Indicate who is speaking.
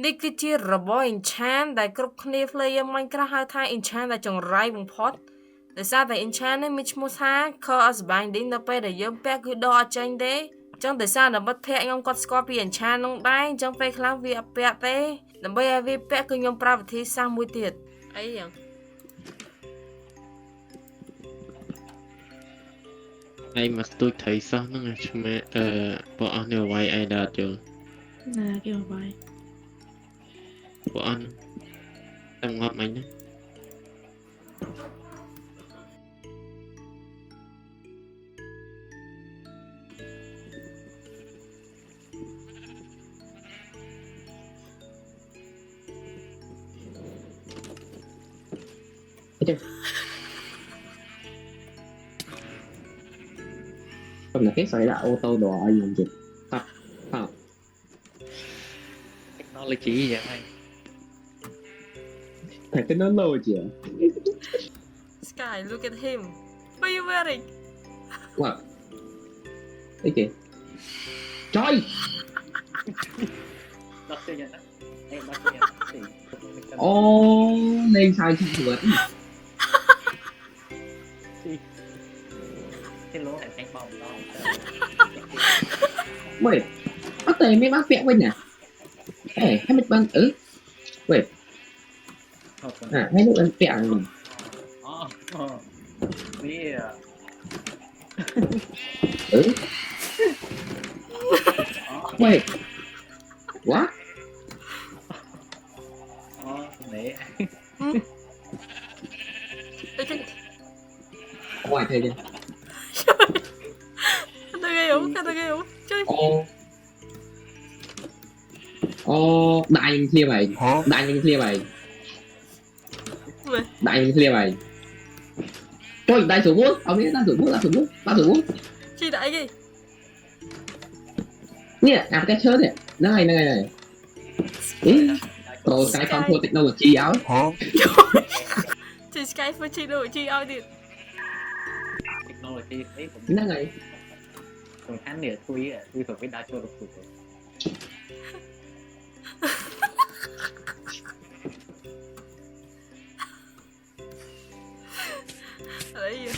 Speaker 1: នេះគឺជារបស់ enchant ដែលគ្រប់គ្នា player Minecraft ហៅថា enchant ដែលចង្រៃបំផុតដោយសារតែ enchant នេះមានឈ្មោះថា Curse Binding នៅពេលដែលយើងពាក់គឺដកអត់ចេញទេអញ្ចឹងដោយសារតែមិត្តភក្តិខ្ញុំគាត់ស្គាល់ពី enchant នោះដែរអញ្ចឹងពេលខ្លះវាអត់ពាក់ទេដើម្បីឲ្យវាពាក់គឺខ្ញុំប្រើវិធីសាស្ត្រមួយទៀតអីយ៉ាង
Speaker 2: ឯងមកស្ទូចត្រីសោះហ្នឹងឆ្មាពួកអស់នេះវាយឯងដល់ជើង
Speaker 3: ណាគេមកបាយ
Speaker 2: ពួកអស់តែងាប់មិញណា
Speaker 4: Còn là cái xoay đã ô tô đồ ai dùng dịch tập tập
Speaker 2: technology vậy anh
Speaker 4: thật cái nó lâu chưa
Speaker 1: Sky look at him what are you wearing
Speaker 4: wow cái kìa trời ô lên sai không vượt
Speaker 5: cái lỗ này đánh bom đó
Speaker 4: wait có tiền mấy bác vẽ bên nè ê hay mình băng wait à mấy lúc anh vẽ rồi wait what
Speaker 5: nè
Speaker 4: ngoài thời gian
Speaker 1: Kata kayo chơi
Speaker 4: đại nhân clear mày đại nhân clear mày đại nhân clear mày trời đại thủ bút ông biết đại thủ bút
Speaker 1: chi đại gì
Speaker 4: nè à cái chớp này này ý rồi cái con thua technology áo
Speaker 1: chi Sky for chi đồ chi ao điện
Speaker 5: technology ấy cũng
Speaker 4: nó này
Speaker 5: còn hắn nè tôi phải biết đa cho được rồi
Speaker 1: đấy